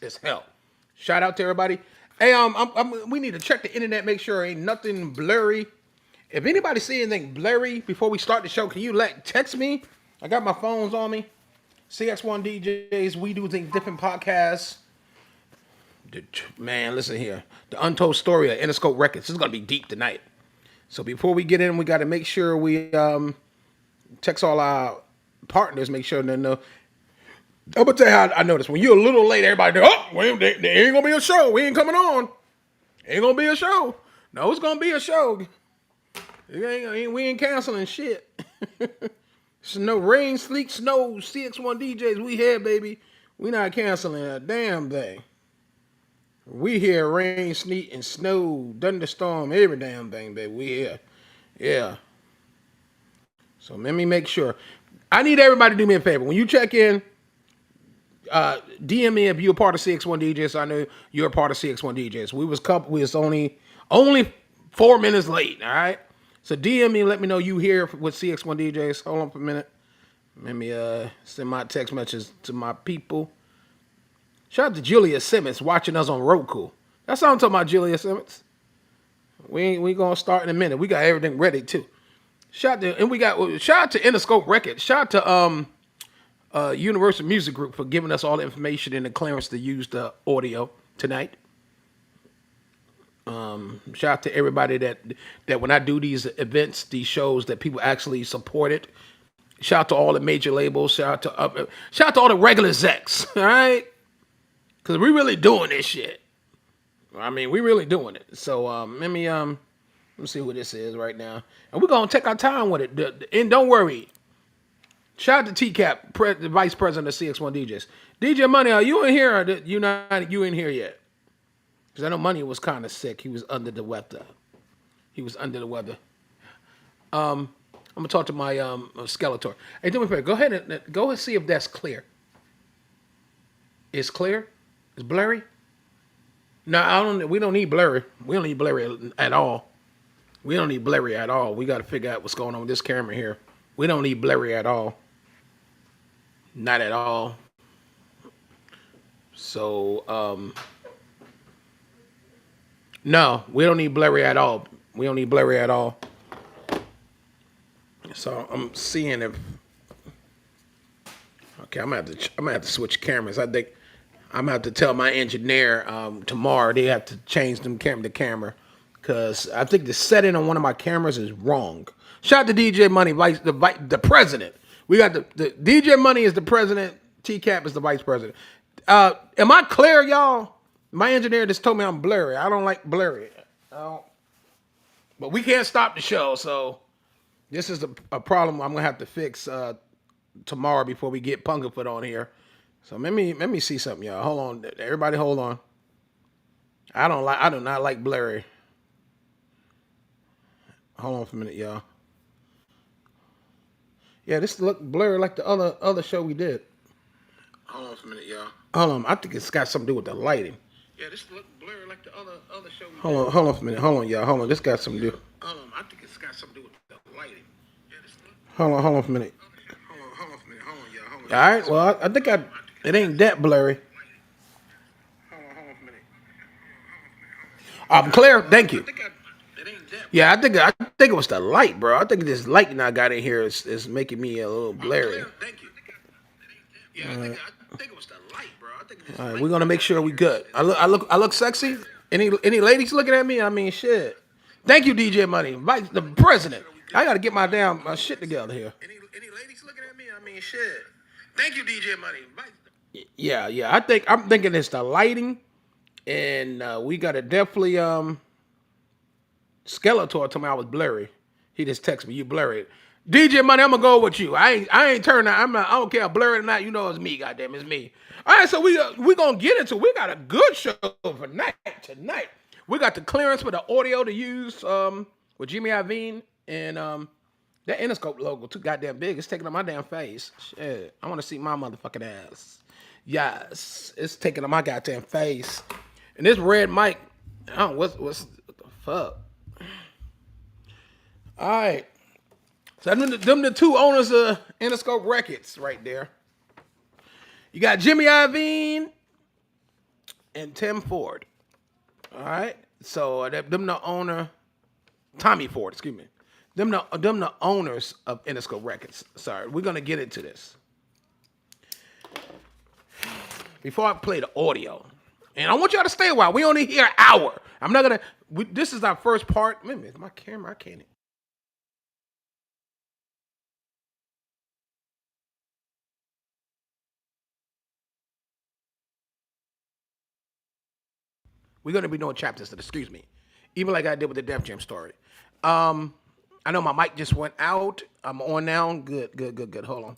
as hell. Shout out to everybody. Hey, we need to check the internet, make sure ain't nothing blurry. If anybody see anything blurry before we start the show, can you text me? I got my phones on me. Cx1DJs, we do things different podcasts. Man, listen here. The Untold story of Interscope Records. This is gonna be deep tonight. So before we get in, we got to make sure we text all our partners, make sure they know. I'm gonna tell you how I noticed. When you're a little late, everybody there ain't gonna be a show. We ain't coming on. Ain't gonna be a show. No, it's gonna be a show. We ain't canceling shit. It's no rain, sleet, snow, Cx1DJs. We here, baby. We not canceling a damn thing. We here, rain, sleet, and snow, thunderstorm, every damn thing, baby. We here. Yeah. So let me make sure. I need everybody to do me a favor. When you check in, DM me if you're a part of Cx1DJs. I know you're a part of Cx1DJs. We was only 4 minutes late, all right? So DM me and let me know you here with Cx1DJs. Hold on for a minute. Let me send my text messages to my people. Shout out to Julia Simmons watching us on Roku. That's what I'm talking about, Julia Simmons. We gonna start in a minute. We got everything ready too. Shout out to Interscope Records. Shout out to Universal Music Group for giving us all the information and the clearance to use the audio tonight. Shout out to everybody that when I do these events, these shows, that people actually support it. Shout out to all the major labels. Shout out to all the regular execs. All right, because we really doing this shit. I mean, we really doing it. So let me see who this is right now, and we're gonna take our time with it. And don't worry. Shout out to T-Cap, the vice president of Cx1DJs. DJ Money, are you in here? Or you in here yet? Because I know Money was kind of sick. He was under the weather. I'm gonna talk to my Skeletor. Hey, do me a favor. Go ahead and see if that's clear. It's clear. It's blurry. No, we don't need blurry. We don't need blurry at all. We don't need blurry at all. We got to figure out what's going on with this camera here. We don't need blurry at all. Not at all. So, no, we don't need blurry at all. We don't need blurry at all. So I'm seeing if. Okay, I'm gonna have to switch cameras. I think I'm gonna have to tell my engineer tomorrow they have to change the camera because I think the setting on one of my cameras is wrong. Shout out to DJ Money, the president. We got the DJ Money is the president. T-Cap is the vice president. Am I clear, y'all? My engineer just told me I'm blurry. I don't like blurry. But we can't stop the show, so this is a problem I'm gonna have to fix tomorrow before we get Punkafoot on here. So let me see something, y'all. Hold on, everybody, hold on. I do not like blurry. Hold on for a minute, y'all. Yeah, this look blurry like the other show we did. Hold on for a minute, y'all. Hold on, I think it's got something to do with the lighting. Yeah, this look blurry like the other show we did. Hold on for a minute. Hold on, y'all. Hold on, this got something to do. Hold on, I think it's got something to do with the lighting. Yeah, this look. Hold on for a minute. Hold on for a minute. Hold on, y'all. Hold on. All right, well, I think it ain't that blurry. Hold on for a minute. I'm clear. Thank you. Yeah, I think it was the light, bro. I think this light I got in here is making me a little blurry. Thank you. Yeah, I think it was the light, bro. All right, we're gonna make sure we good. I look sexy. Any ladies looking at me? I mean, shit. Thank you, DJ Money, the president. I gotta get my damn shit together here. Any ladies looking at me? I mean, shit. Thank you, DJ Money. Yeah. I'm thinking it's the lighting, and we gotta definitely Skeletor told me I was blurry. He just texted me, you blurry. DJ Money, I'm gonna go with you. I ain't turning. I don't care blurry or not. You know it's me. Goddamn, it's me. All right, so we gonna get into. We got a good show for tonight. We got the clearance for the audio to use with Jimmy Iovine and that Interscope logo too goddamn big. It's taking up my damn face. Shit, I want to see my motherfucking ass. Yes, it's taking up my goddamn face. And this red mic, what's the fuck? All right. So them the two owners of Interscope Records right there. You got Jimmy Iovine and Tim Ford. All right. So them the owner, Tommy Ford, excuse me. Them the owners of Interscope Records. Sorry, we're gonna get into this. Before I play the audio, and I want y'all to stay a while. We only here an hour. I'm not gonna. This is our first part. Wait a minute, my camera. I can't. We're gonna be doing chapters. Excuse me, even like I did with the Def Jam story. Um, I know my mic just went out. I'm on now. Good, good, good, good. Hold on.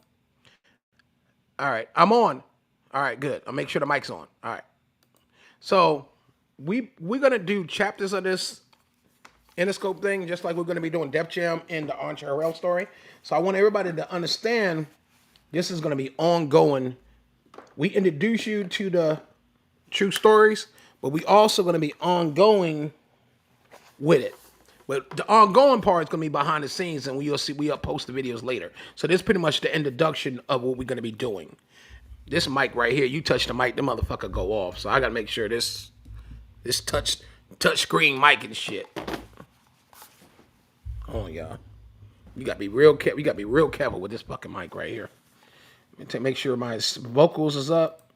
All right, I'm on. All right, good. I'll make sure the mic's on. All right. So we're gonna do chapters of this Interscope thing, just like we're gonna be doing Def Jam and the Archer Harrell story. So I want everybody to understand this is gonna be ongoing. We introduce you to the true stories, but we also gonna be ongoing with it. But the ongoing part is gonna be behind the scenes, and you'll see we post the videos later. So this is pretty much the introduction of what we're gonna be doing. This mic right here, you touch the mic, the motherfucker go off. So I gotta make sure this touch screen mic and shit. Hold on, y'all. You gotta be real careful. You gotta be real careful with this fucking mic right here. To make sure my vocals is up.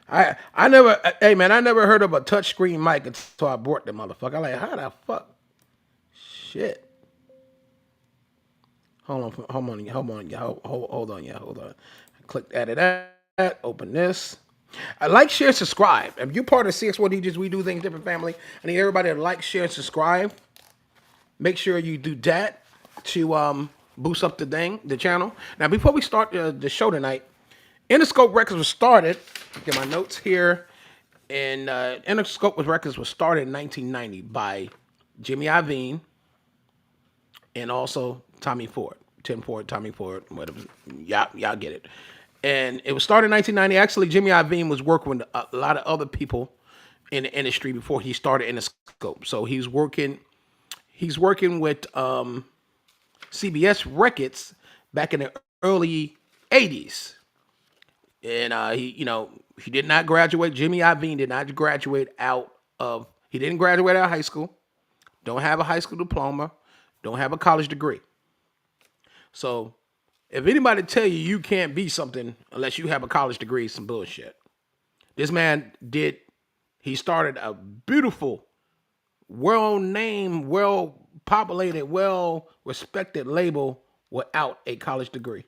I never, hey man, I never heard of a touch screen mic until I bought the motherfucker. I'm like, how the fuck? Shit. Hold on, yeah. Click edit that. Open this. I like, share, subscribe. If you're part of Cx1DJs, we do things different, family. I need everybody to like, share, and subscribe. Make sure you do that to boost up the channel. Now, before we start the show tonight, Interscope Records was started. Get my notes here. And Interscope Records was started in 1990 by Jimmy Iovine and also Tommy Ford. Tim Ford, Tommy Ford, whatever. Y'all get it. And it was started in 1990. Actually, Jimmy Iovine was working with a lot of other people in the industry before he started Interscope. So he's working with CBS Records back in the early 80s. And he did not graduate. Jimmy Iovine did not graduate he didn't graduate out of high school. Don't have a high school diploma. Don't have a college degree. So if anybody tell you can't be something unless you have a college degree, it's some bullshit. This man he started a beautiful, well-named, well-populated, well-respected label without a college degree.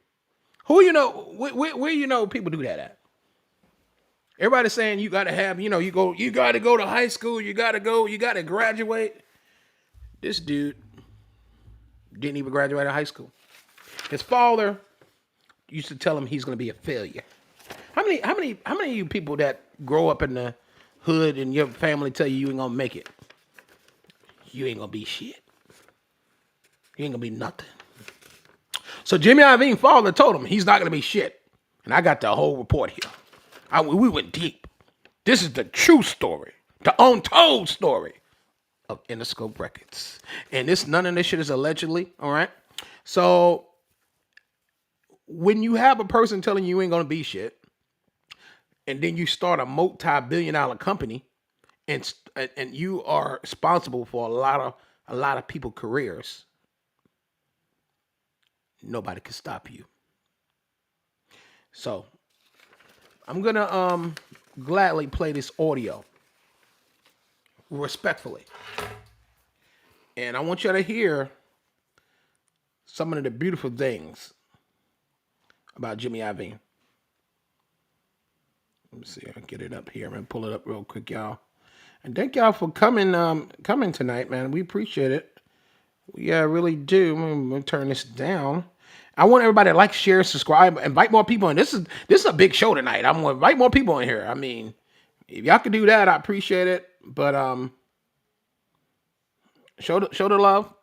Where people do that at? Everybody's saying you gotta have, you gotta go to high school, you gotta graduate. This dude didn't even graduate out of high school. His father used to tell him he's gonna be a failure. How many of you people that grow up in the hood and your family tell you ain't gonna make it? You ain't gonna be shit. You ain't gonna be nothing. So Jimmy Iovine's father told him he's not gonna be shit. And I got the whole report here. We went deep. This is the true story, the Untold story of Interscope Records. And none of this shit is allegedly, all right? So when you have a person telling you ain't gonna be shit, and then you start a multi-billion-dollar company, and you are responsible for a lot of people's careers, nobody can stop you. So I'm gonna gladly play this audio respectfully, and I want you to hear some of the beautiful things about Jimmy Iovine. Let me see. I'll get it up here. I'm gonna pull it up real quick, y'all. And thank y'all for coming tonight, man. We appreciate it. Yeah, I really do. I'm gonna turn this down. I want everybody to like, share, subscribe, invite more people in. This is a big show tonight. I'm gonna invite more people in here. I mean, if y'all can do that, I appreciate it. But show the love.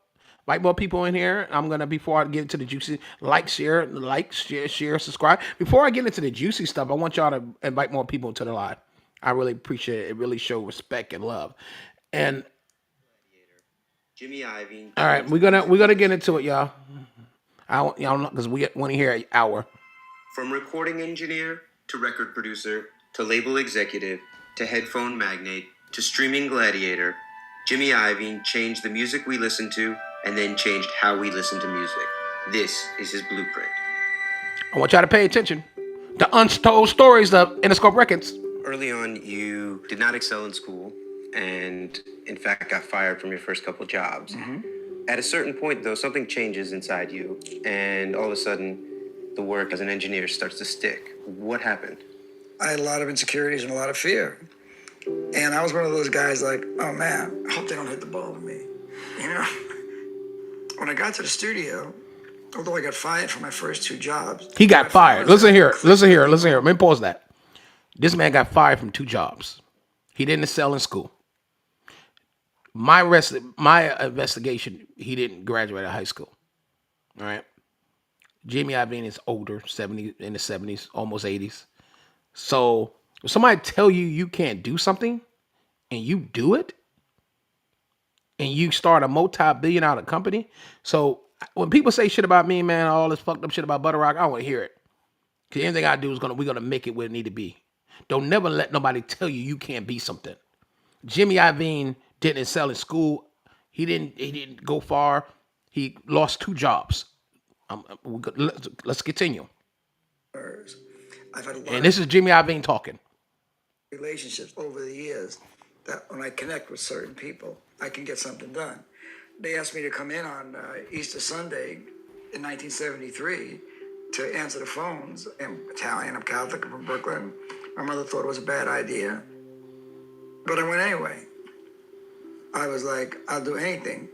Invite more people in here. I'm gonna, before I get into the juicy, share, subscribe. Before I get into the juicy stuff, I want y'all to invite more people to the live. I really appreciate it. It really shows respect and love. And Jimmy Iovine. All right, we're gonna get into it, y'all. Y'all know, because we want to hear an hour. From recording engineer to record producer to label executive, to headphone magnate to streaming gladiator, Jimmy Iovine changed the music we listen to and then changed how we listen to music. This is his blueprint. I want y'all to pay attention. The Untold Stories of Interscope Records. Early on, you did not excel in school and, in fact, got fired from your first couple jobs. Mm-hmm. At a certain point, though, something changes inside you, and all of a sudden, the work as an engineer starts to stick. What happened? I had a lot of insecurities and a lot of fear. And I was one of those guys like, oh man, I hope they don't hit the ball with me. You know? When I got to the studio, although I got fired from my first 2 jobs. He got fired. Listen here. Let me pause that. This man got fired from 2 jobs. He didn't excel in school. My investigation, he didn't graduate out of high school. All right. Jimmy Iovine is older, in the 70s, almost 80s. So if somebody tell you can't do something and you do it and you start a multi-billion-dollar company. So when people say shit about me, man, all this fucked up shit about Butterrock, I don't want to hear it. Because anything I do is we're gonna make it where it need to be. Don't never let nobody tell you can't be something. Jimmy Iovine didn't excel in school. He didn't go far. He lost 2 jobs. Let's continue. I've had a lot and this is Jimmy Iovine talking. Relationships over the years that when I connect with certain people, I can get something done. They asked me to come in on Easter Sunday in 1973 to answer the phones. I'm Italian, I'm Catholic, I'm from Brooklyn. My mother thought it was a bad idea, but I went anyway. I was like, I'll do anything.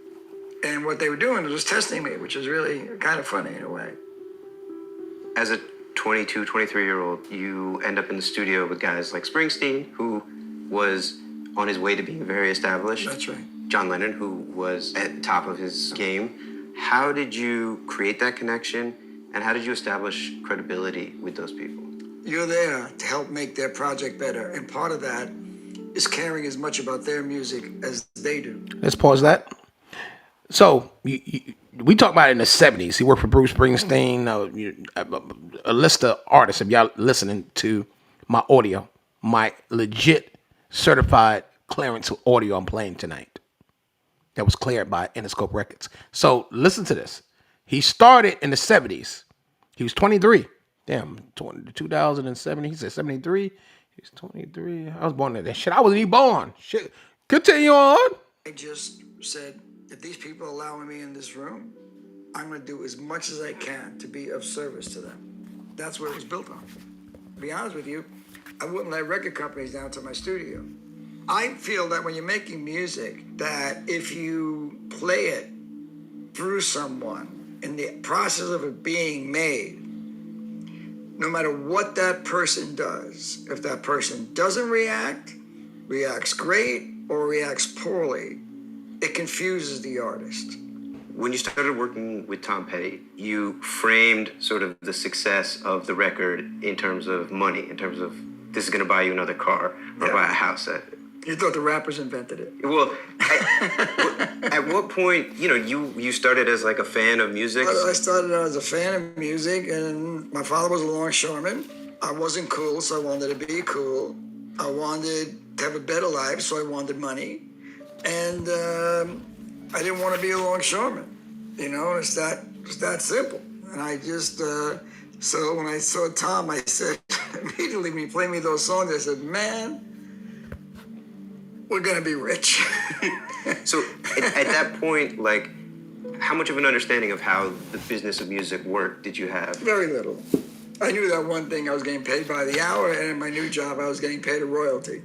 And what they were doing was testing me, which was really kind of funny in a way. As a 22, 23-year-old, you end up in the studio with guys like Springsteen, who was on his way to being very established. That's right. John Lennon, who was at the top of his game. How did you create that connection, and how did you establish credibility with those people? You're there to help make their project better, and part of that is caring as much about their music as they do. Let's pause that. So we talk about it in the 70s. He worked for Bruce Springsteen, a list of artists. If y'all listening to my audio, my legit certified clearance audio I'm playing tonight, that was cleared by Interscope Records. So listen to this. He started in the 70s. He was 23. Damn, 2007. He said 73. He's 23. I was born in that shit. I wasn't even born. Shit. Continue on. I just said, if these people are allowing me in this room, I'm going to do as much as I can to be of service to them. That's what it was built on. To be honest with you, I wouldn't let record companies down to my studio. I feel that when you're making music, that if you play it through someone in the process of it being made, no matter what that person does, if that person doesn't react, reacts great, or reacts poorly, it confuses the artist. When you started working with Tom Petty, you framed sort of the success of the record in terms of money, in terms of this is going to buy you another car or buy a house. You thought the rappers invented it. Well, at what point, you started as like a fan of music? I started out as a fan of music, and my father was a longshoreman. I wasn't cool, so I wanted to be cool. I wanted to have a better life, so I wanted money. And I didn't want to be a longshoreman. It's that simple. And I just, so when I saw Tom, I said, immediately when he played me those songs, I said, man, we're going to be rich. So at that point, like, how much of an understanding of how the business of music worked did you have? Very little. I knew that one thing, I was getting paid by the hour, and in my new job, I was getting paid a royalty.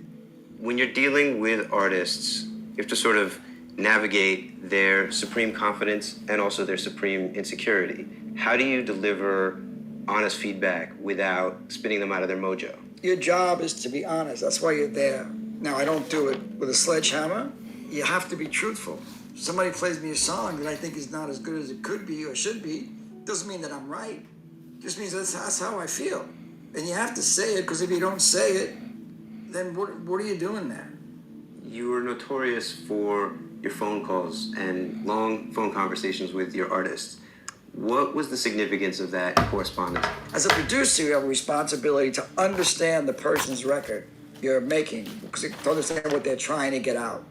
When you're dealing with artists, you have to sort of navigate their supreme confidence and also their supreme insecurity. How do you deliver honest feedback without spinning them out of their mojo? Your job is to be honest. That's why you're there. Now, I don't do it with a sledgehammer. You have to be truthful. If somebody plays me a song that I think is not as good as it could be or should be, doesn't mean that I'm right. It just means that's how I feel. And you have to say it, because if you don't say it, then what are you doing there? You were notorious for your phone calls and long phone conversations with your artists. What was the significance of that correspondence? As a producer, you have a responsibility to understand the person's record you're making, to understand what they're trying to get out.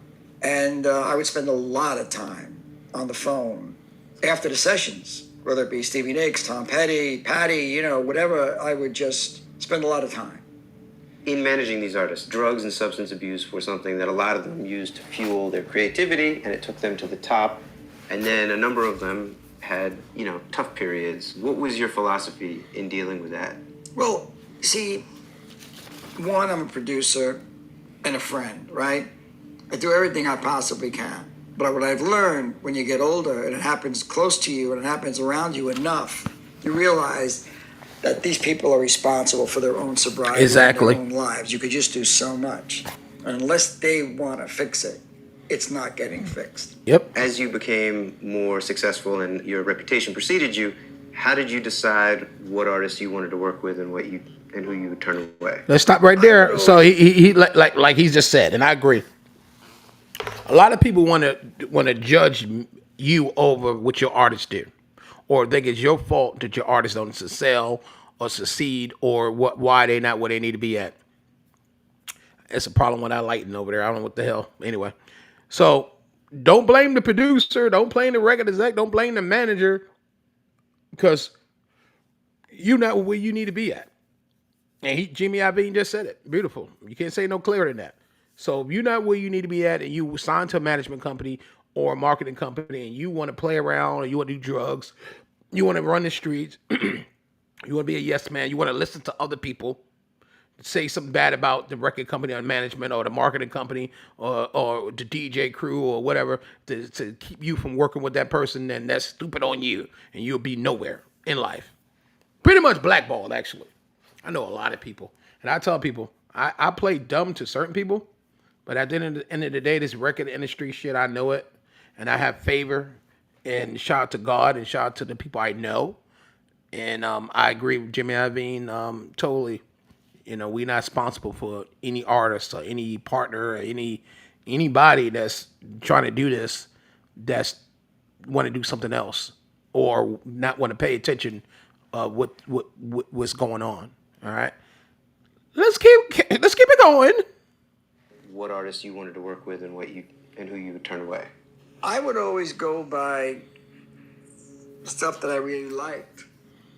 And I would spend a lot of time on the phone after the sessions, whether it be Stevie Nicks, Tom Petty, Patty, whatever. I would just spend a lot of time. In managing these artists, drugs and substance abuse were something that a lot of them used to fuel their creativity, and it took them to the top. And then a number of them had, tough periods. What was your philosophy in dealing with that? Well, see, one, I'm a producer and a friend, right? I do everything I possibly can. But what I've learned when you get older and it happens close to you and it happens around you enough, you realize that these people are responsible for their own sobriety Exactly. and their own lives. You could just do so much. And unless they want to fix it, it's not getting fixed. Yep. As you became more successful and your reputation preceded you, how did you decide what artists you wanted to work with and who you would turn away? Let's stop right there. So he like he's just said, and I agree. A lot of people want to judge you over what your artist did, or think it's your fault that your artist don't sell or succeed, or why they not where they need to be at. It's a problem with that lighting over there. I don't know what the hell. Anyway, so don't blame the producer, don't blame the record exec, don't blame the manager, because you're not where you need to be at. And Jimmy Iovine just said it. Beautiful. You can't say no clearer than that. So if you're not where you need to be at and you signed to a management company or a marketing company and you want to play around or you want to do drugs, you want to run the streets, you want to be a yes man, you want to listen to other people say something bad about the record company or management or the marketing company or the DJ crew or whatever to keep you from working with that person, then that's stupid on you and you'll be nowhere in life. Pretty much blackballed, actually. I know a lot of people. And I tell people, I play dumb to certain people, but at the end of the day, this record industry shit, I know it. And I have favor. And shout out to God and shout out to the people I know. And I agree with Jimmy Iovine totally. We're not responsible for any artist or any partner or anybody that's trying to do this that's want to do something else or not want to pay attention what's going on. All right, let's keep it going. What artists you wanted to work with and who you would turn away? I would always go by stuff that I really liked,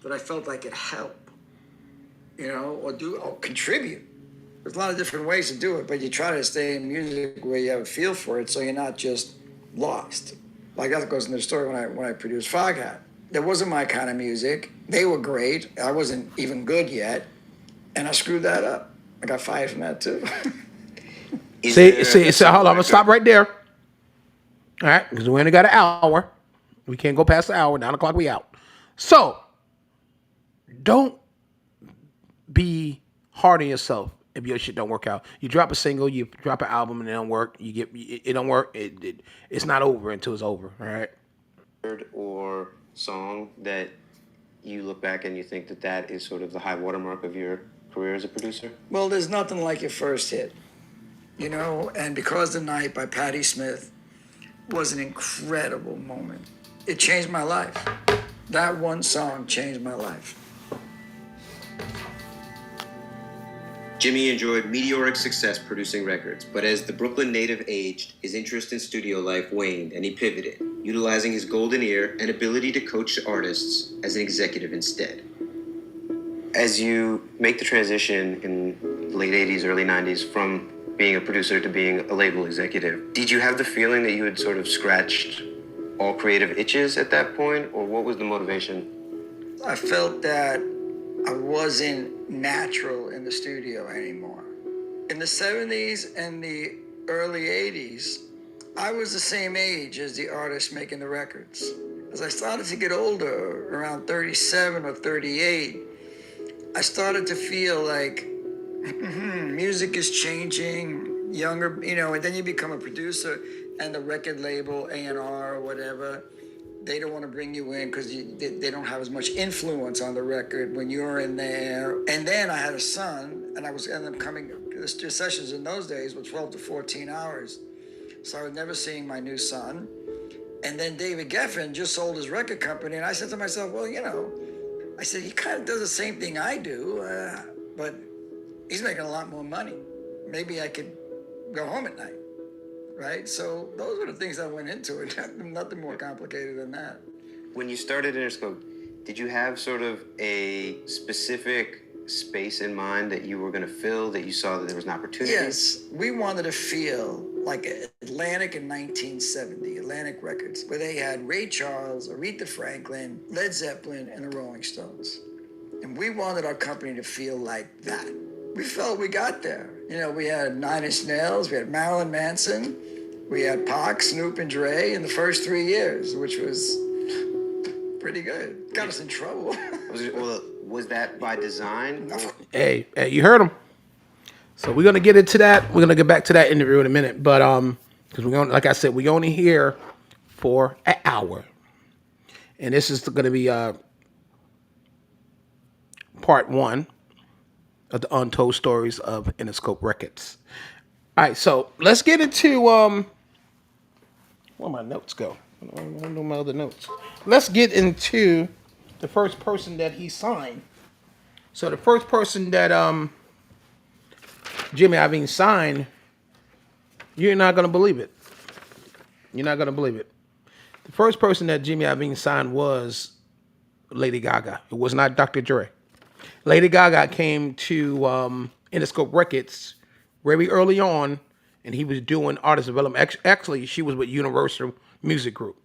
that I felt I could help, or contribute. There's a lot of different ways to do it, but you try to stay in music where you have a feel for it, so you're not just lost. Like that goes in the story when I produced Foghat. That wasn't my kind of music. They were great. I wasn't even good yet. And I screwed that up. I got fired from that too. See, hold on. I'm going to stop right there. All right, because we only got an hour. We can't go past the hour. 9 o'clock, we out. So, don't be hard on yourself if your shit don't work out. You drop a single, you drop an album, and it don't work. It don't work. It's not over until it's over. All right. Or song that you look back and you think that is sort of the high watermark of your career as a producer? Well, there's nothing like your first hit, and Because the Night by Patti Smith was an incredible moment. It changed my life. That one song changed my life. Jimmy enjoyed meteoric success producing records, but as the Brooklyn native aged, his interest in studio life waned and he pivoted, utilizing his golden ear and ability to coach artists as an executive instead. As you make the transition in the late 80s, early 90s from being a producer to being a label executive, did you have the feeling that you had sort of scratched all creative itches at that point, or what was the motivation? I felt that I wasn't natural in the studio anymore. In the 70s and the early 80s, I was the same age as the artists making the records. As I started to get older, around 37 or 38, I started to feel like music is changing, younger, and then you become a producer and the record label, A&R or whatever, they don't want to bring you in because they don't have as much influence on the record when you're in there. And then I had a son, and I was ended up coming, the sessions in those days were 12 to 14 hours. So I was never seeing my new son. And then David Geffen just sold his record company, and I said to myself, well, I said, he kind of does the same thing I do, but he's making a lot more money. maybe I could go home at night, right? So those are the things that went into it. Nothing more complicated than that. When you started Interscope, did you have sort of a specific space in mind that you were going to fill, that you saw that there was an opportunity? Yes, we wanted to feel like Atlantic in 1970, Atlantic Records, where they had Ray Charles, Aretha Franklin, Led Zeppelin, and the Rolling Stones. And we wanted our company to feel like that. We felt we got there. You know, we had Nine Inch Nails, we had Marilyn Manson, we had Pac, Snoop, and Dre in the first 3 years, which was pretty good. Got us in trouble. Was that by design? Hey, you heard him. So we're gonna get into that. We're gonna get back to that interview in a minute, but because we're gonna, like I said, we only here for an hour, and this is gonna be part 1 of the Untold Stories of Interscope Records. All right, so let's get into where my notes go. I don't know my other notes. Let's get into the first person that he signed. So the first person that Jimmy Iovine signed, you're not gonna believe it. You're not gonna believe it. The first person that Jimmy Iovine signed was Lady Gaga. It was not Dr. Dre. Lady Gaga came to Interscope Records very early on, and he was doing artist development. Actually, she was with Universal Music Group.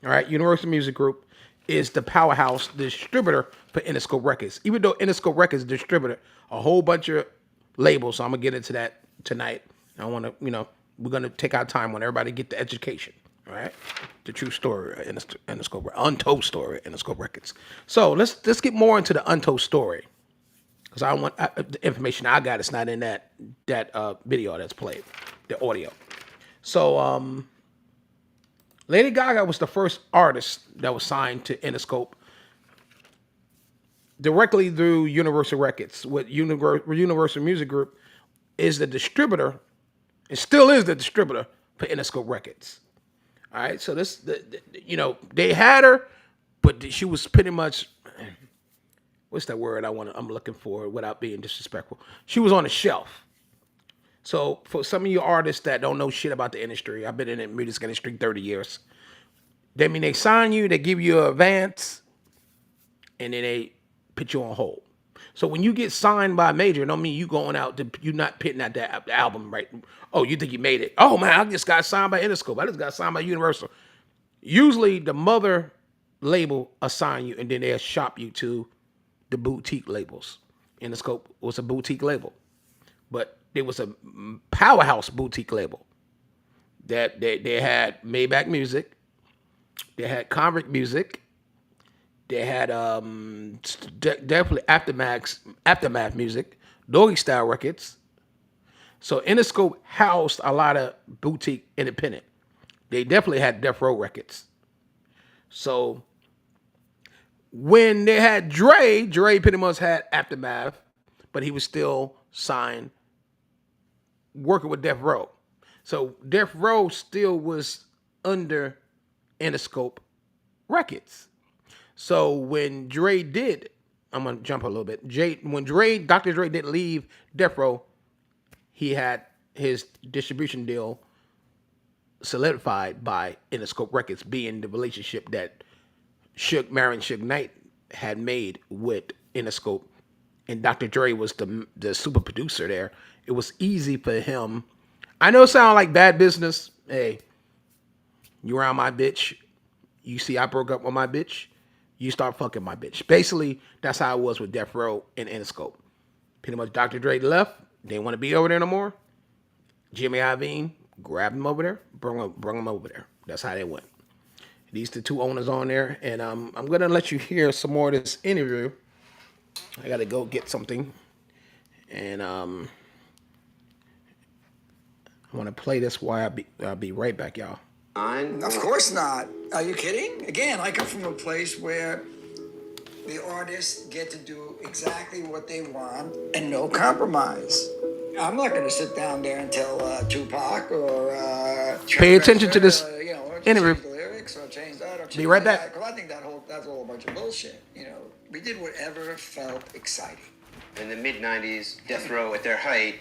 All right, Universal Music Group is the powerhouse distributor for Interscope Records. Even though Interscope Records distributed a whole bunch of labels, so I'm gonna get into that tonight. I want to, we're gonna take our time when everybody get the education. All right, the true story in Interscope, untold story in Interscope Records. So let's get more into the untold story, because I want the information I got is not in that video that's played, the audio. So Lady Gaga was the first artist that was signed to Interscope directly through Universal Records. With Universal Music Group is the distributor, and still is the distributor for Interscope Records. All right, so they had her, but she was pretty much, what's that word I'm looking for without being disrespectful? She was on the shelf. So for some of you artists that don't know shit about the industry, I've been in the music industry 30 years. They sign you, they give you an advance, and then they put you on hold. So when you get signed by a major, it don't mean you going out you're not pitting out the album, right? Oh, you think you made it? Oh man, I just got signed by Interscope. I just got signed by Universal. Usually the mother label assign you, and then they'll shop you to the boutique labels. Interscope was a boutique label, but it was a powerhouse boutique label. That they had Maybach Music, they had Convict Music, they had definitely Aftermath Music, Doggy Style Records. So Interscope housed a lot of boutique independent. They definitely had Death Row Records. So when they had Dre pretty much had Aftermath, but he was still signed working with Death Row. So Death Row still was under Interscope Records. So when Dre did, I'm gonna jump a little bit. When Dr. Dre did leave Death Row, he had his distribution deal solidified by Interscope Records, being the relationship that Mary Suge Knight had made with Interscope, and Dr. Dre was the super producer there. It was easy for him. I know it sounds like bad business. Hey, you around my bitch. You see I broke up with my bitch. You start fucking my bitch. Basically, that's how it was with Death Row and Interscope. Pretty much Dr. Dre left. They didn't want to be over there no more. Jimmy Iovine grabbed him over there, brought him over there. That's how they went. These the two owners on there. And I'm going to let you hear some more of this interview. I got to go get something. And I want to play this while I'll be right back, y'all. Of course not. Are you kidding? Again, I come from a place where the artists get to do exactly what they want and no compromise. I'm not going to sit down there and tell Tupac or pay attention to this interview. Change the lyrics or change that or change Be right that. back. Because I think that's all a bunch of bullshit. We did whatever felt exciting. In the mid-90s, Death Row at their height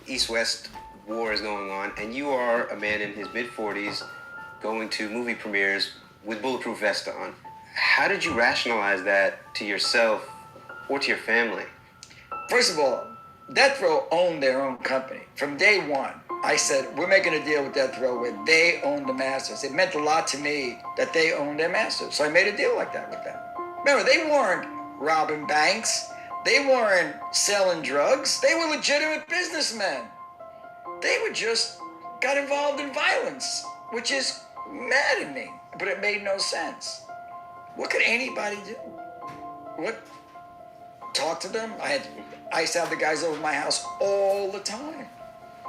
East-West war is going on, and you are a man in his mid-40s going to movie premieres with bulletproof vest on. How did you rationalize that to yourself or to your family? First of all, Death Row owned their own company. From day one, I said, we're making a deal with Death Row where they own the masters. It meant a lot to me that they owned their masters. So I made a deal like that with them. Remember, they weren't robbing banks. They weren't selling drugs. They were legitimate businessmen. They were just got involved in violence, which is maddening, but it made no sense. What could anybody do? What? Talk to them? I used to have the guys over my house all the time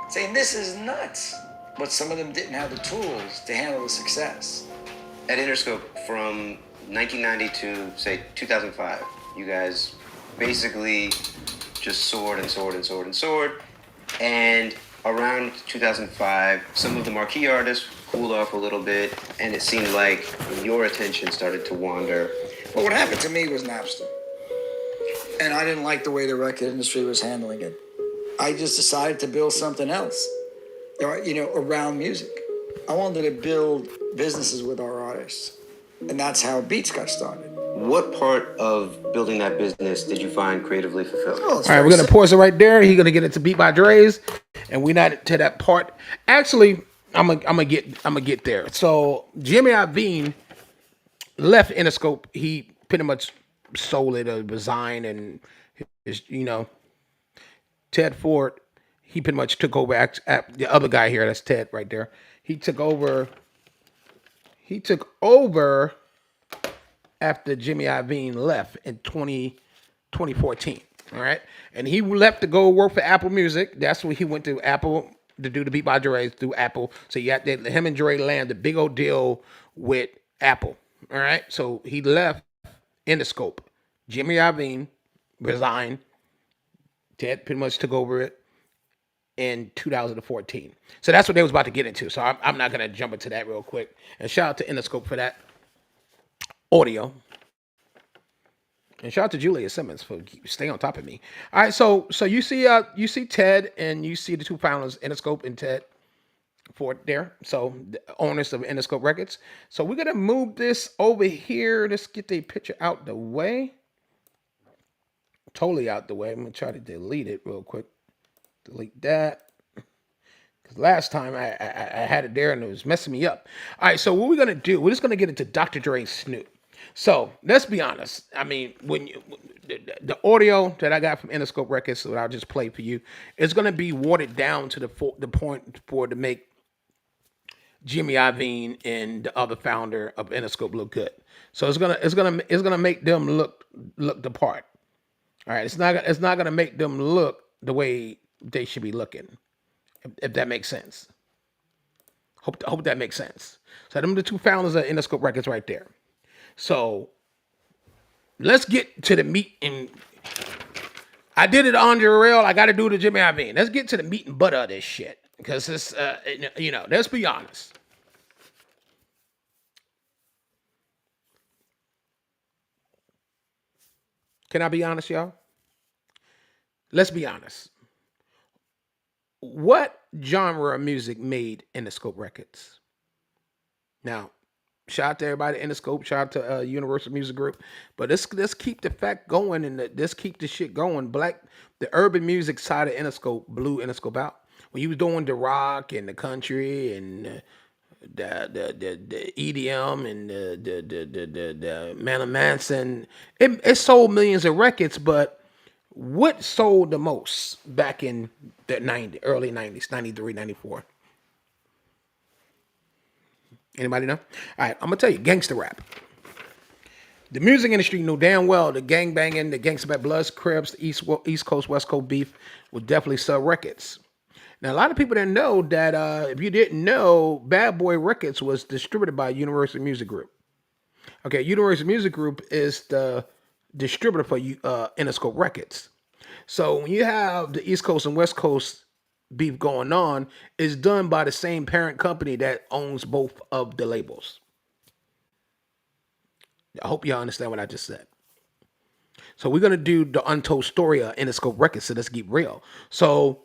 saying, this is nuts. But some of them didn't have the tools to handle the success. At Interscope, from 1990 to, say, 2005, you guys basically just soared and soared and soared and soared. And around 2005, some of the marquee artists cooled off a little bit, and it seemed like your attention started to wander. Well, what happened to me was Napster. And I didn't like the way the record industry was handling it. I just decided to build something else, around music. I wanted to build businesses with our artists. And that's how Beats got started. What part of building that business did you find creatively fulfilling? Oh, All right, we're gonna pause it right there. He's gonna get into Beat by Dre's, and we're not to that part. Actually, I'm gonna get there. So Jimmy Iovine left Interscope. He pretty much sold it or resigned, and his, Ted Ford, he pretty much took over. The other guy here, that's Ted right there. He took over after Jimmy Iovine left in 2014. All right. And he left to go work for Apple Music. That's when he went to Apple to do the Beat by Dre through Apple. So you got him and Dre landed a big old deal with Apple. All right. So he left Interscope. Jimmy Iovine resigned. Ted pretty much took over it in 2014. So that's what they was about to get into. So I'm not going to jump into that real quick. And shout out to Interscope for that audio. And shout out to Julia Simmons for staying on top of me. All right, so you see Ted and you see the two founders, Interscope and Ted Ford there. So the owners of Interscope Records. So we're gonna move this over here. Let's get the picture out the way. Totally out the way. I'm gonna try to delete it real quick. Delete that. Because last time I had it there and it was messing me up. All right, so what we're gonna do? We're just gonna get into Dr. Dre's Snoop. So let's be honest. I mean, the audio that I got from Interscope Records that I'll just play for you is going to be watered down to the point to make Jimmy Iovine and the other founder of Interscope look good. So it's gonna make them look the part. All right, it's not gonna make them look the way they should be looking. If that makes sense. Hope that makes sense. So them are the two founders of Interscope Records right there. So let's get to the meat and I did it on Jarrell. I got to do the Jimmy Iovine. Let's get to the meat and butter of this shit because it's let's be honest. Can I be honest, y'all? Let's be honest. What genre of music made Interscope Records? Now, shout out to everybody in the scope. Shout out to Universal Music Group. But let's keep the fact going and let's keep the shit going. The urban music side of Interscope blew Interscope out. When you was doing the rock and the country and the EDM and the Marilyn Manson, it sold millions of records. But what sold the most back in the early 90s, 93, 94? Anybody know? All right, I'm gonna tell you, gangster rap. The music industry knew damn well the gang banging, the gangster rap, Bloods, Crips, the East Coast, West Coast beef would definitely sell records. Now, a lot of people didn't know that. If you didn't know, Bad Boy Records was distributed by Universal Music Group. Okay, Universal Music Group is the distributor for Interscope Records. So when you have the East Coast and West Coast beef going on, is done by the same parent company that owns both of the labels. I hope y'all understand what I just said. So we're gonna do the untold story of Interscope Records. So let's get real. So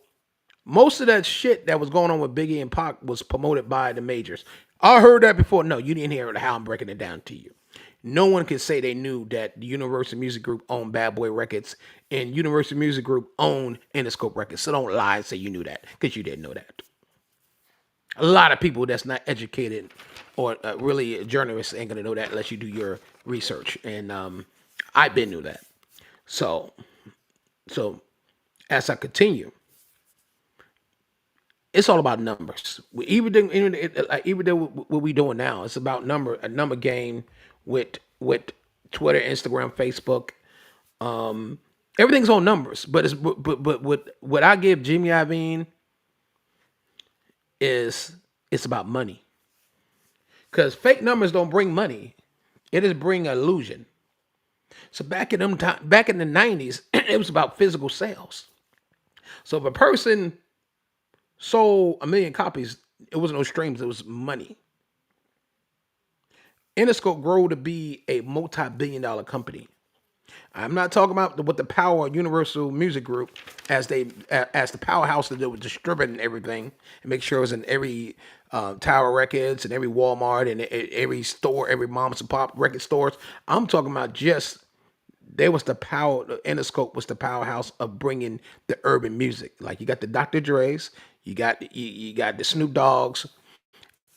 Most of that shit that was going on with Biggie and Pac was promoted by the majors. I heard that before. No, you didn't hear it. How I'm breaking it down to you. No one can say they knew that the Universal Music Group owned Bad Boy Records and Universal Music Group owned Interscope Records. So don't lie and say you knew that, because you didn't know that. A lot of people that's not educated or really journalists ain't gonna know that unless you do your research. And I been knew that. So as I continue, it's all about numbers. Even what we doing now, it's about a number game with Twitter, Instagram, Facebook. Everything's on numbers, but what I give Jimmy Iovine is it's about money. Because fake numbers don't bring money; it just bring illusion. So back in the '90s, it was about physical sales. So if a person sold 1 million copies, it wasn't no streams; it was money. Interscope grew to be a multi-billion-dollar company. I'm not talking about what the power of Universal Music Group as the powerhouse that was distributing everything and make sure it was in every Tower Records and every Walmart and every store, every moms and pop record stores. I'm talking about just there was the power. The Interscope was the powerhouse of bringing the urban music. Like you got the Dr. Dre's, you got the Snoop Dogg's,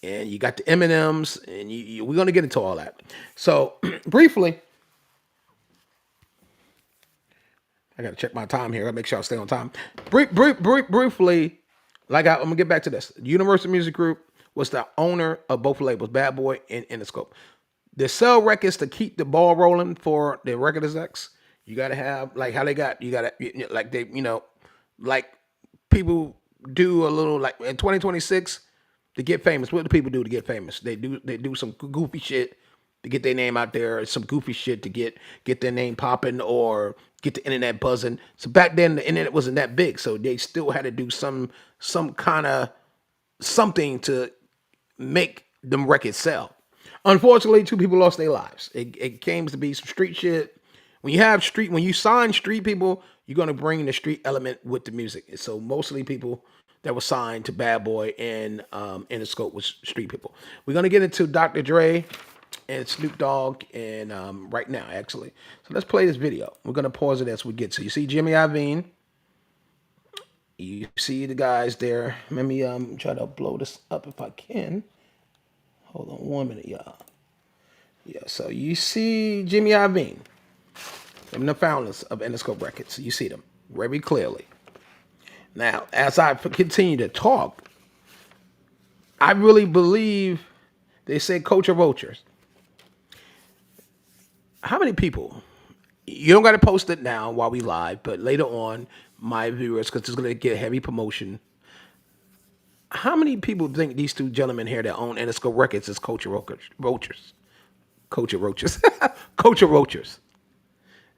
and you got the Eminems, and we're gonna get into all that. So briefly. I got to check my time here. I make sure I stay on time. Briefly, I'm gonna get back to this. Universal Music Group was the owner of both labels, Bad Boy and Interscope. They sell records to keep the ball rolling for the record execs. You got to have like how they got. You got to like they like people do a little like in 2026 to get famous. What do people do to get famous? They do some goofy shit to get their name out there, some goofy shit to get their name popping or get the internet buzzing. So back then the internet wasn't that big, so they still had to do some kind of something to make them records sell. Unfortunately, 2 people lost their lives. It came to be some street shit. When you sign street people, you're gonna bring the street element with the music. And so mostly people that were signed to Bad Boy and Interscope was street people. We're gonna get into Dr. Dre and Snoop Dogg and right now actually. So let's play this video. We're gonna pause it as we get to. You see Jimmy Iovine. You see the guys there. Let me try to blow this up if I can. Hold on 1 minute, y'all. Yeah, so you see Jimmy Iovine. I'm the founders of Interscope Records. You see them very clearly. Now, as I continue to talk, I really believe they say culture vultures. How many people? You don't got to post it now while we live, but later on, my viewers, because it's going to get heavy promotion. How many people think these 2 gentlemen here that own Interscope Records is culture vultures? Culture roaches. Culture roaches.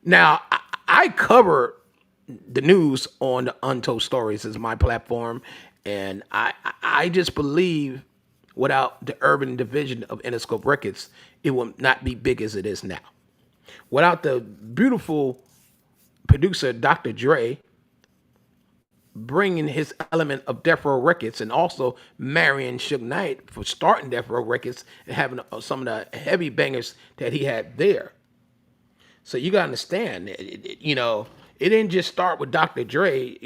Now, I cover the news on the Untold Stories is my platform, and I just believe without the urban division of Interscope Records, it will not be big as it is now. Without the beautiful producer Dr. Dre bringing his element of Death Row Records and also marrying Suge Knight for starting Death Row Records and having some of the heavy bangers that he had there. So you gotta understand, it didn't just start with Dr. Dre.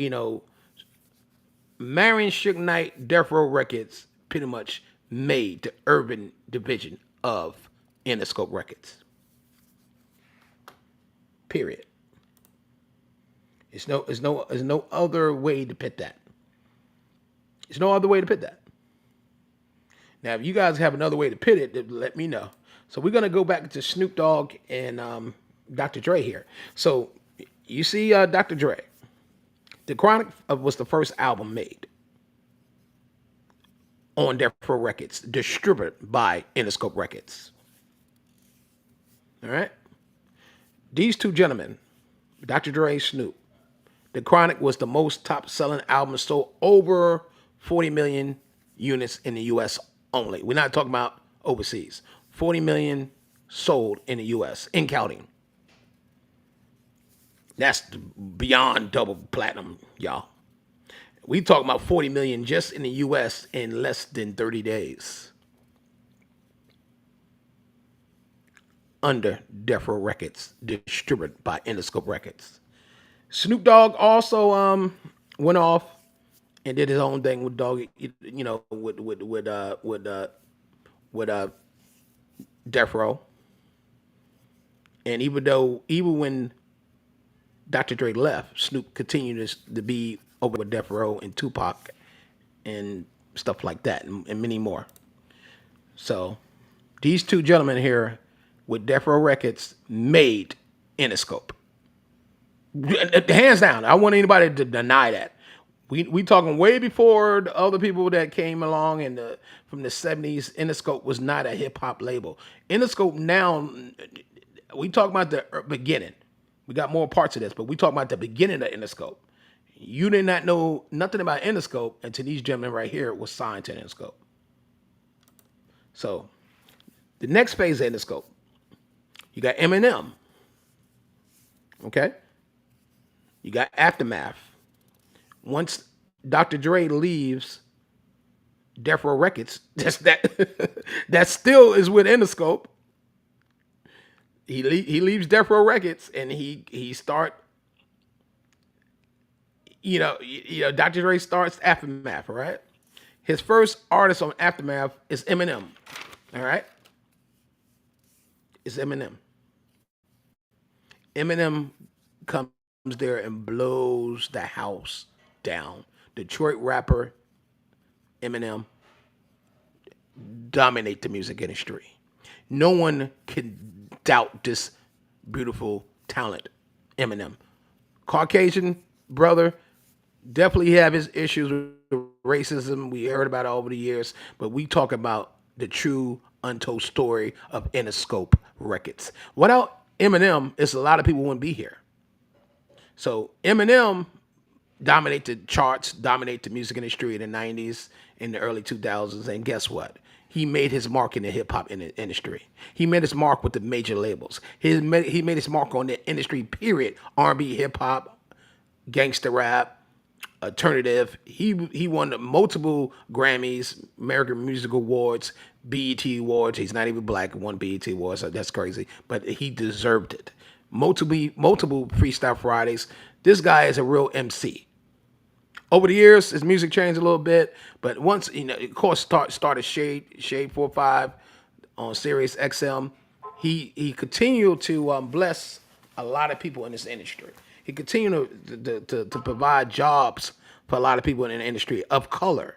Marrying Suge Knight, Death Row Records pretty much made the urban division of Interscope Records. Period. There's no other way to put that. There's no other way to put that. Now, if you guys have another way to put it, let me know. So we're gonna go back to Snoop Dogg and Dr. Dre here. So you see Dr. Dre. The Chronic was the first album made on Death Row Records, distributed by Interscope Records. All right? These 2 gentlemen, Dr. Dre, Snoop, The Chronic was the most top-selling album, sold over 40 million units in the U.S. only. We're not talking about overseas. 40 million sold in the U.S., in counting. That's beyond double platinum, y'all. We talking about 40 million just in the U.S. in less than 30 days. Under Death Row Records, distributed by Interscope Records. Snoop Dogg also went off and did his own thing with Dogg, with Death Row. And even when Dr. Dre left, Snoop continued to be over with Death Row and Tupac and stuff like that, and many more. So these two gentlemen here with Death Row Records made Interscope. Hands down. I don't want anybody to deny that. We talking way before the other people that came along from the 70s. Interscope was not a hip hop label. Interscope now, we talk about the beginning. We got more parts of this, but we talk about the beginning of Interscope. You did not know nothing about Interscope until these gentlemen right here was signed to Interscope. So the next phase of Interscope, you got Eminem. Okay? You got Aftermath. Once Dr. Dre leaves Death Row Records, that still is with Interscope. He leaves Death Row Records and he start, Dr. Dre starts Aftermath, all right? His first artist on Aftermath is Eminem, all right? It's Eminem. Eminem comes there and blows the house down. Detroit rapper Eminem dominate the music industry. No one can doubt this beautiful talent, Eminem. Caucasian brother, definitely have his issues with racism. We heard about it over the years, but we talk about the true untold story of Interscope Records. Without Eminem, a lot of people wouldn't be here. So Eminem dominate the charts, dominate the music industry in the 90s, in the early 2000s, and guess what? He made his mark in the hip-hop industry. He made his mark with the major labels. He made his mark on the industry, period. R&B, hip-hop, gangster rap, alternative. He won multiple Grammys, American Music Awards, BET Awards. He's not even black, won BET Awards, so that's crazy. But he deserved it. Multiple Freestyle Fridays. This guy is a real MC. Over the years, his music changed a little bit, but once, of course, started Shade 45 on Sirius XM. He continued to bless a lot of people in this industry. He continued to provide jobs for a lot of people in the industry of color.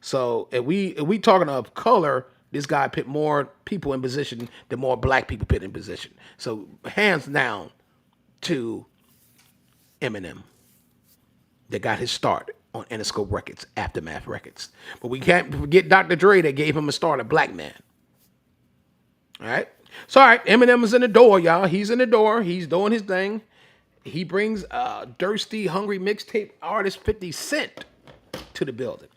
So if we talking of color, this guy put more people in position than more black people put in position. So hands down to Eminem, that got his start on Interscope Records, Aftermath Records. But we can't forget Dr. Dre that gave him a start, a black man. All right? So, all right, Eminem is in the door, y'all. He's in the door. He's doing his thing. He brings Thirsty, Hungry mixtape artist 50 Cent to the building.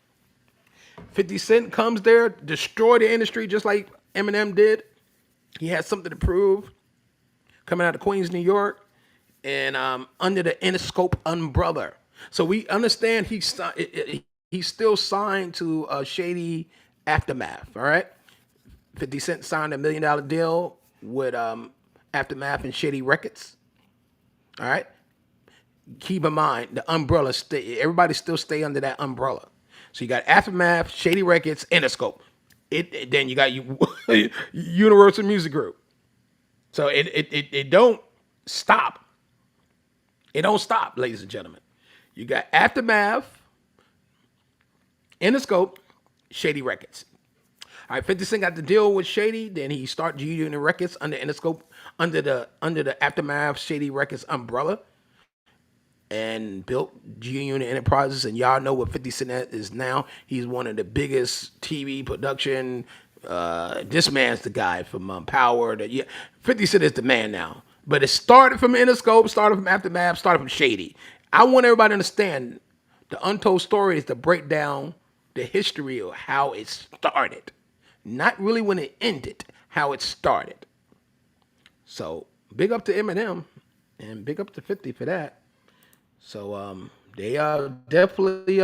50 Cent comes there, destroy the industry just like Eminem did. He has something to prove. Coming out of Queens, New York, and under the Interscope umbrella. So we understand he's still signed to Shady Aftermath, all right? 50 Cent signed $1 million deal with Aftermath and Shady Records, all right? Keep in mind, the umbrella, everybody still stay under that umbrella. So you got Aftermath, Shady Records, Interscope. Then you got Universal Music Group. So it don't stop. It don't stop, ladies and gentlemen. You got Aftermath, Interscope, Shady Records. All right, 50 Cent got the deal with Shady. Then he started G-Unit Records under Interscope, under the Aftermath Shady Records umbrella, and built G-Unit Enterprises. And y'all know what 50 Cent is now. He's one of the biggest TV production. This man's the guy from Power. 50 Cent is the man now. But it started from Interscope, started from Aftermath, started from Shady. I want everybody to understand the untold story is to break down the history of how it started. Not really when it ended, how it started. So big up to Eminem and big up to 50 for that. So They definitely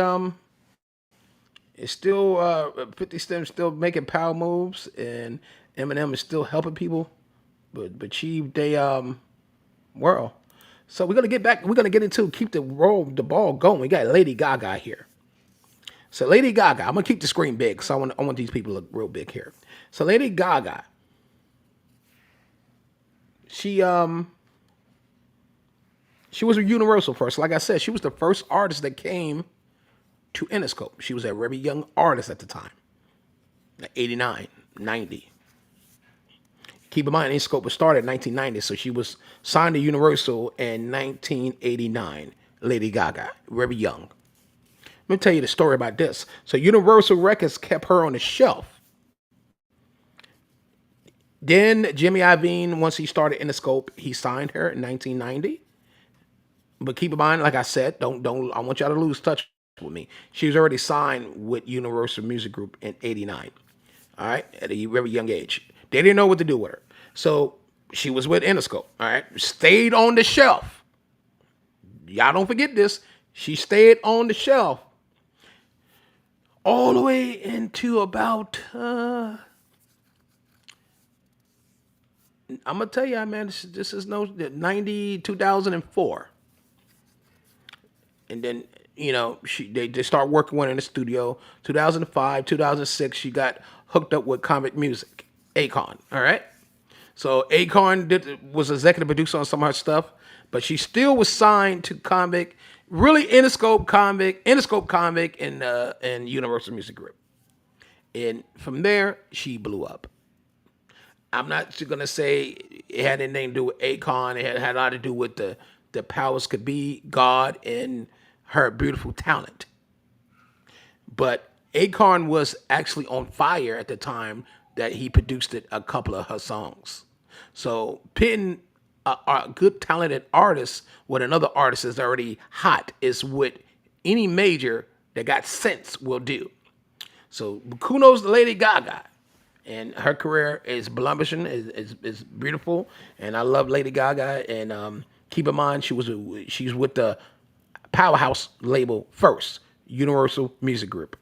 it's still 50 Cent still making power moves, and Eminem is still helping people, but achieve they world. So we're gonna get back. We're gonna get into keep the ball going. We got Lady Gaga here. So Lady Gaga, I'm gonna keep the screen big, so I want these people to look real big here. So Lady Gaga, she she was a Universal first. Like I said, she was the first artist that came to Interscope. She was a very young artist at the time, like 89, 90. Keep in mind, Interscope was started in 1990, so she was signed to Universal in 1989. Lady Gaga, very young. Let me tell you the story about this. So Universal Records kept her on the shelf. Then Jimmy Iovine, once he started Interscope, he signed her in 1990. But keep in mind, like I said, don't I want y'all to lose touch with me. She was already signed with Universal Music Group in '89. All right, at a very young age. They didn't know what to do with her. So she was with Interscope. All right, stayed on the shelf. Y'all don't forget this. She stayed on the shelf all the way into about I'm gonna tell you, man, this is no 2004. And then they start working with her in the studio. 2005, 2006, she got hooked up with Comic Music, Akon. All right, so Akon was executive producer on some of her stuff, but she still was signed to Comic, really Interscope Comic, and Universal Music Group. And from there, she blew up. I'm not gonna say it had anything to do with Akon. It had a lot to do with the powers could be, God, and her beautiful talent. But Akon was actually on fire at the time that he produced a couple of her songs. So pitting a good talented artist with another artist that's already hot is what any major that got sense will do. So kudos to Lady Gaga. And her career is blushing, is beautiful, and I love Lady Gaga. And keep in mind, she's with the powerhouse label first, Universal Music Group,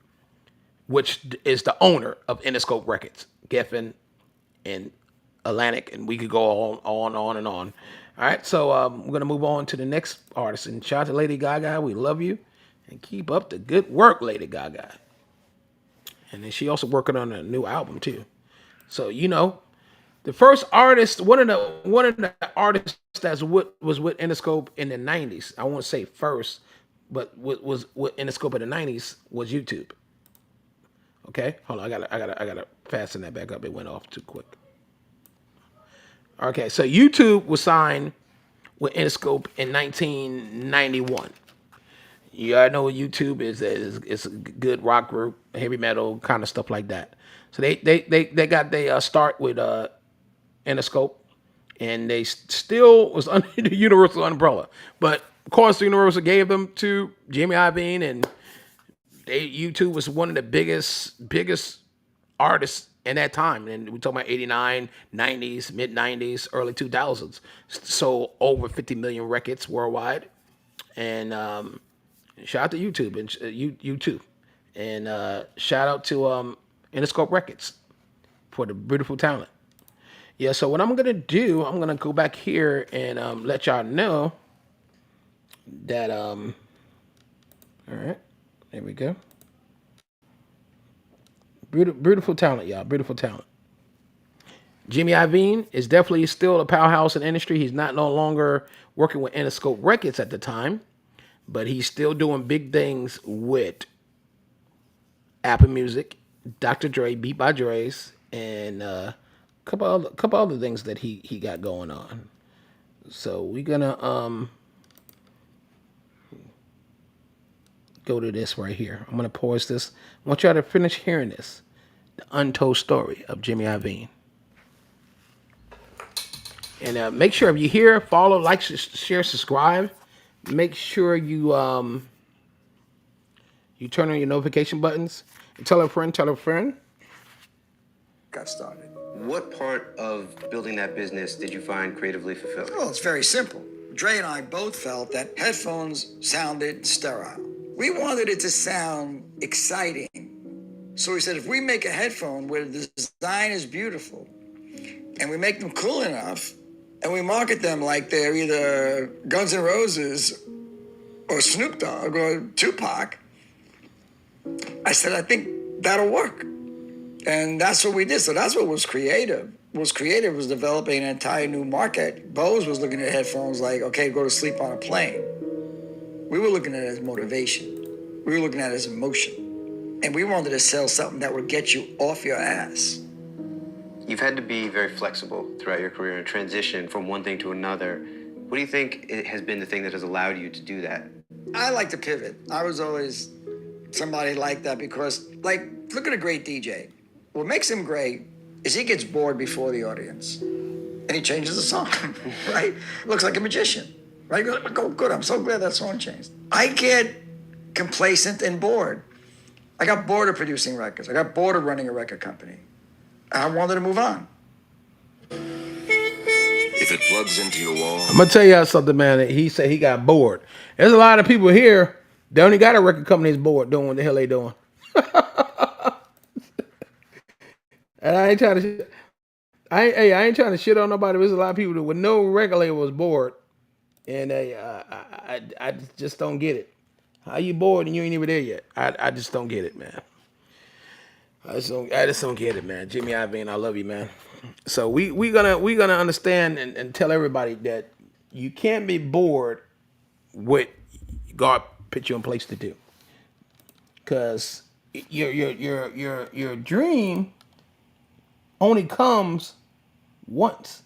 which is the owner of Interscope Records, Geffen, and Atlantic, and we could go on and on. All right, so we're gonna move on to the next artist. And shout out to Lady Gaga, we love you, and keep up the good work, Lady Gaga. And then she also working on a new album too. So the first artist, one of the artists was with Interscope in the '90s. I won't say first, but was with Interscope in the '90s was YouTube. Okay, hold on, I gotta fasten that back up. It went off too quick. Okay, so YouTube was signed with Interscope in 1991. You all know what YouTube is. It's a good rock group, heavy metal kind of stuff like that. So they got their start with Interscope, and they still was under the Universal umbrella. But of course, the Universal gave them to Jimmy Iovine, and YouTube was one of the biggest artists in that time. And we're talking about 89, 90s, mid 90s, early 2000s. Sold over 50 million records worldwide. And shout out to YouTube and YouTube. And shout out to Interscope Records for the beautiful talent. Yeah, so what I'm going to do, I'm going to go back here and let y'all know that, all right, there we go. Beautiful talent, y'all, beautiful talent. Jimmy Iovine is definitely still a powerhouse in the industry. He's no longer working with Interscope Records at the time, but he's still doing big things with Apple Music, Dr. Dre, Beat by Dre's, and couple other things that he got going on. So we're gonna go to this right here. I'm gonna pause this. I want y'all to finish hearing this. The untold story of Jimmy Iovine. And make sure if you're here, follow, like, share, subscribe. Make sure you turn on your notification buttons. And tell a friend. Got started. What part of building that business did you find creatively fulfilling? Well, it's very simple. Dre and I both felt that headphones sounded sterile. We wanted it to sound exciting. So we said, if we make a headphone where the design is beautiful and we make them cool enough and we market them like they're either Guns N' Roses or Snoop Dogg or Tupac, I said, I think that'll work. And that's what we did. So that's what was creative. What was creative was developing an entire new market. Bose was looking at headphones like, okay, go to sleep on a plane. We were looking at it as motivation. We were looking at it as emotion. And we wanted to sell something that would get you off your ass. You've had to be very flexible throughout your career and transition from one thing to another. What do you think it has been the thing that has allowed you to do that? I like to pivot. I was always somebody like that because, like, look at a great DJ. What makes him great is he gets bored before the audience. And he changes the song, right? Looks like a magician, right? Go, good, I'm so glad that song changed. I get complacent and bored. I got bored of producing records. I got bored of running a record company. I wanted to move on. If it plugs into your wall. I'm gonna tell y'all something, man. He said he got bored. There's a lot of people here. They only got a record company that's bored doing what the hell they doing. And I ain't trying to. I ain't trying to shit on nobody. There's a lot of people that with no record label was bored, and I just don't get it. How you bored and you ain't even there yet? I just don't get it, man. I just don't get it, man. Jimmy Iovine, I love you, man. So we gonna understand and tell everybody that you can't be bored with God put you in place to do, because your dream only comes once.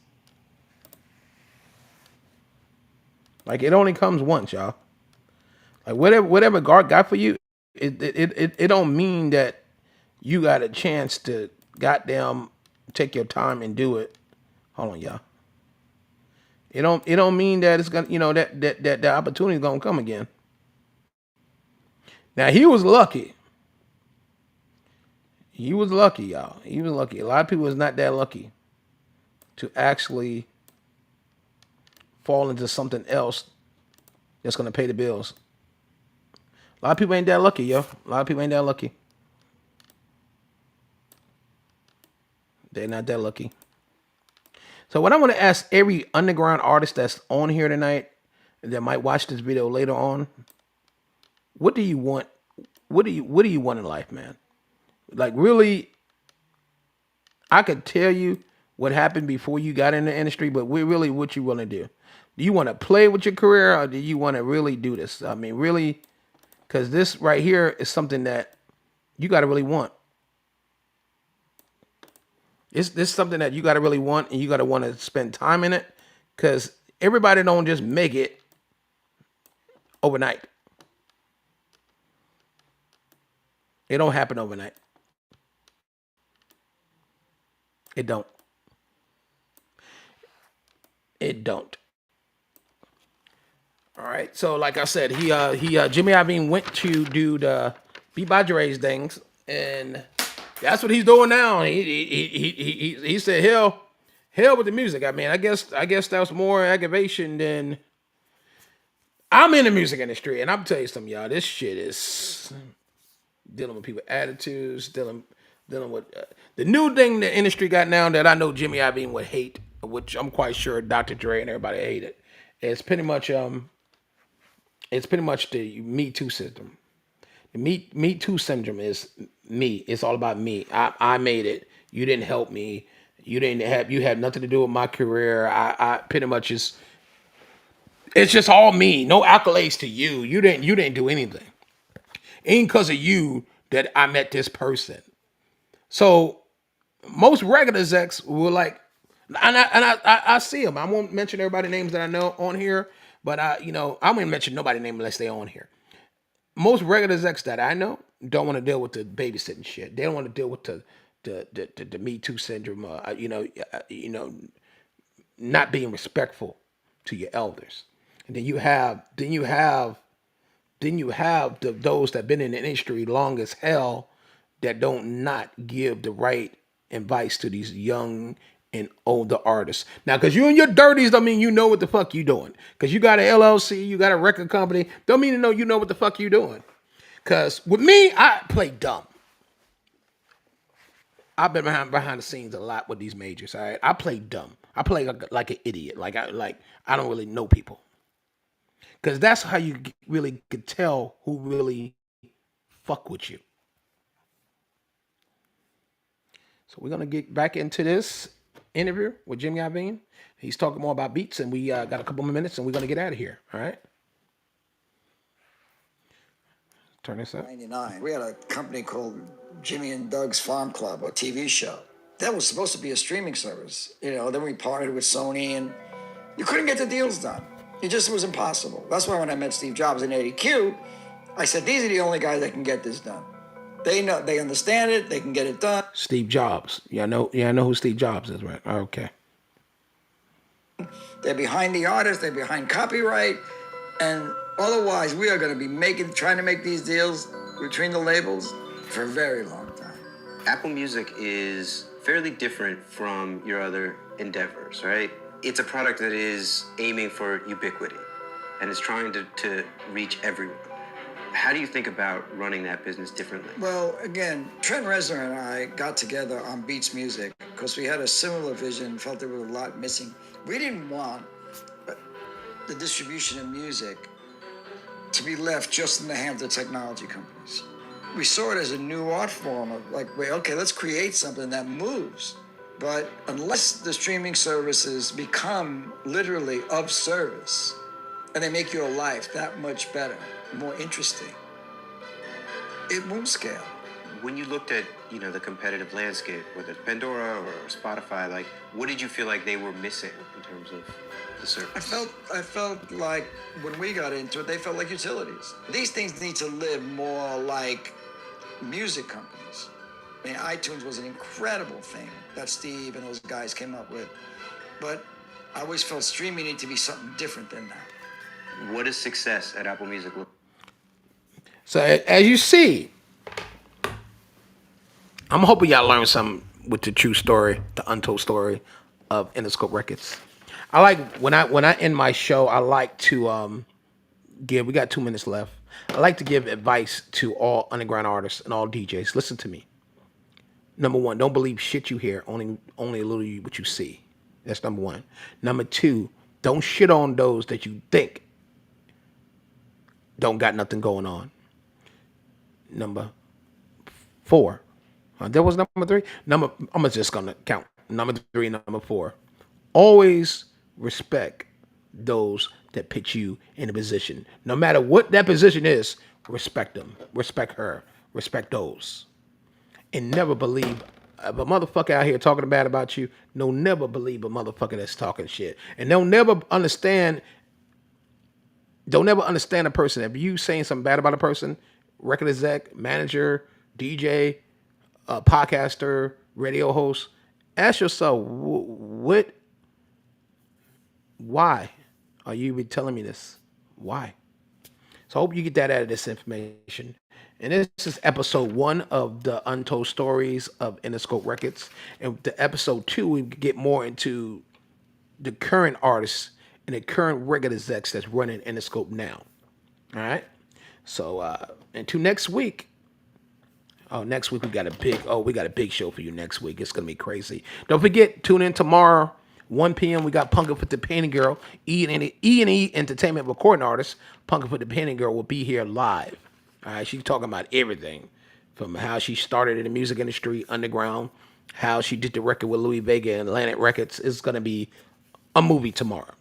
Like, it only comes once, y'all. Like, whatever God got for you, it don't mean that you got a chance to goddamn take your time and do it. Hold on, y'all. It don't mean that it's gonna, that the opportunity is gonna come again. Now, he was lucky. He was lucky, y'all. He was lucky. A lot of people is not that lucky to actually fall into something else that's gonna pay the bills. A lot of people ain't that lucky, yo. A lot of people ain't that lucky. They're not that lucky. So what I want to ask every underground artist that's on here tonight that might watch this video later on, what do you want? What do you want in life, man? Like, really, I could tell you what happened before you got in the industry, but really what you want to do. Do you want to play with your career, or do you want to really do this? I mean, really, because this right here is something that you got to really want. It's something that you got to really want, and you got to want to spend time in it, because everybody don't just make it overnight. It don't happen overnight. It don't. It don't. All right. So, like I said, he Jimmy Iovine went to do the DJButterrock things, and that's what he's doing now. He said, hell with the music. I mean, I guess that was more aggravation than. I'm in the music industry, and I'm telling you something, y'all. This shit is dealing with people's attitudes, dealing with the new thing the industry got now that I know Jimmy Iovine would hate, which I'm quite sure Dr. Dre and everybody hate it. It's pretty much the Me Too syndrome. The Me Too syndrome is me. It's all about me. I made it. You didn't help me. You had nothing to do with my career. I pretty much it's just all me. No accolades to you. You didn't do anything. Ain't because of you that I met this person. So most record execs were like, and I see them. I won't mention everybody's names that I know on here, but I won't mention nobody's name unless they're on here. Most record execs that I know don't want to deal with the babysitting shit. They don't want to deal with the Me Too syndrome. Not being respectful to your elders. And then you have those that been in the industry long as hell that don't not give the right advice to these young and own the artist. Now, because you and your dirties don't mean you know what the fuck you doing. Because you got an LLC, you got a record company, don't mean to know you know what the fuck you doing. Because with me, I play dumb. I've been behind the scenes a lot with these majors. All right, I play dumb. I play like an idiot. I don't really know people. Because that's how you really could tell who really fuck with you. So we're gonna get back into this interview with Jimmy Iovine. He's talking more about beats, and we got a couple more minutes, and we're gonna get out of here. All right. Turn this up. 99. We had a company called Jimmy and Doug's Farm Club, a TV show. That was supposed to be a streaming service. Then we partnered with Sony, and you couldn't get the deals done. It just was impossible. That's why when I met Steve Jobs in ADQ, I said, these are the only guys that can get this done. They know, they understand it, they can get it done. Steve Jobs. I know who Steve Jobs is, right? Okay. They're behind the artist, they're behind copyright, and otherwise we are going to be trying to make these deals between the labels for a very long time. Apple Music is fairly different from your other endeavors, right? It's a product that is aiming for ubiquity and is trying to reach everyone. How do you think about running that business differently? Well, again, Trent Reznor and I got together on Beats Music because we had a similar vision, felt there was a lot missing. We didn't want the distribution of music to be left just in the hands of technology companies. We saw it as a new art form of okay, let's create something that moves. But unless the streaming services become literally of service and they make your life that much better, more interesting, it won't scale. When you looked at, the competitive landscape, whether it's Pandora or Spotify, what did you feel like they were missing in terms of the service? I felt like when we got into it, they felt like utilities. These things need to live more like music companies. I mean, iTunes was an incredible thing that Steve and those guys came up with. But I always felt streaming needed to be something different than that. What does success at Apple Music look? So as you see, I'm hoping y'all learned something with the true story, the untold story of Interscope Records. I like when I end my show, I like to give. We got 2 minutes left. I like to give advice to all underground artists and all DJs. Listen to me. Number one, don't believe shit you hear. Only a little what you see. That's number one. Number two, don't shit on those that you think don't got nothing going on. Number four. That was number three. I'm just gonna count. Number three, number four. Always respect those that put you in a position. No matter what that position is, respect them. Respect her. Respect those. And never believe if a motherfucker out here talking bad about you. No, never believe a motherfucker that's talking shit. And don't never understand a person. If you saying something bad about a person, record exec, manager, DJ, podcaster, radio host, ask yourself, why are you even telling me this? Why? So I hope you get that out of this information. And this is episode 1 of the Untold Stories of Interscope Records. And the episode 2, we get more into the current artists and the current record execs that's running Interscope now. All right. So until next week. Oh, next week we got a big show for you next week. It's gonna be crazy. Don't forget, tune in tomorrow, 1 p.m. We got Punkin' for the Painting Girl, E&E Entertainment recording artist. Punkin' for the Painting Girl will be here live. All right, she's talking about everything from how she started in the music industry, underground, how she did the record with Louis Vega and Atlantic Records. It's gonna be a movie tomorrow.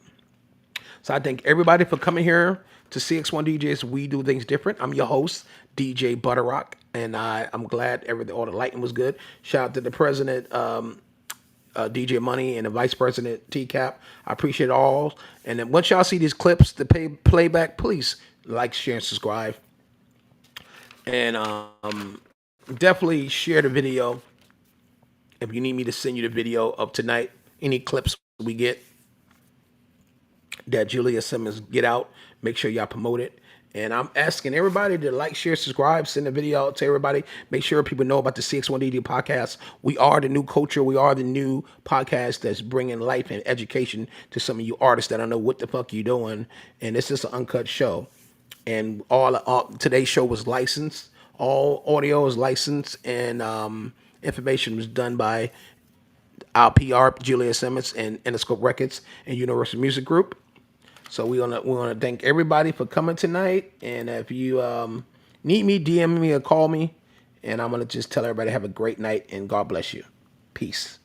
So I thank everybody for coming here to Cx1DJs. We do things different. I'm your host, DJButterrock, and I'm glad all the lighting was good. Shout out to the president, DJ Money, and the vice president, TCAP. I appreciate it all. And then once y'all see these clips, the playback, please like, share, and subscribe. And definitely share the video. If you need me to send you the video of tonight, any clips we get that Julia Simmons get out, make sure y'all promote it. And I'm asking everybody to like, share, subscribe, send the video out to everybody. Make sure people know about the Cx1DJ podcast. We are the new culture. We are the new podcast that's bringing life and education to some of you artists that don't know what the fuck you doing. And this is an uncut show. And all today's show was licensed. All audio is licensed, and information was done by our PR, Julia Simmons, and Interscope Records and Universal Music Group. So we wanna thank everybody for coming tonight. And if you need me, DM me or call me, and I'm gonna just tell everybody have a great night and God bless you. Peace.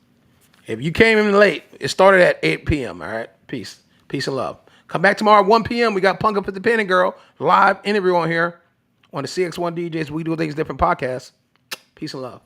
If you came in late, it started at 8 p.m. All right, peace and love. Come back tomorrow at 1 p.m. We got Punk Up with the Pen and Girl live interview on here on the Cx1DJs. We do things different podcasts. Peace and love.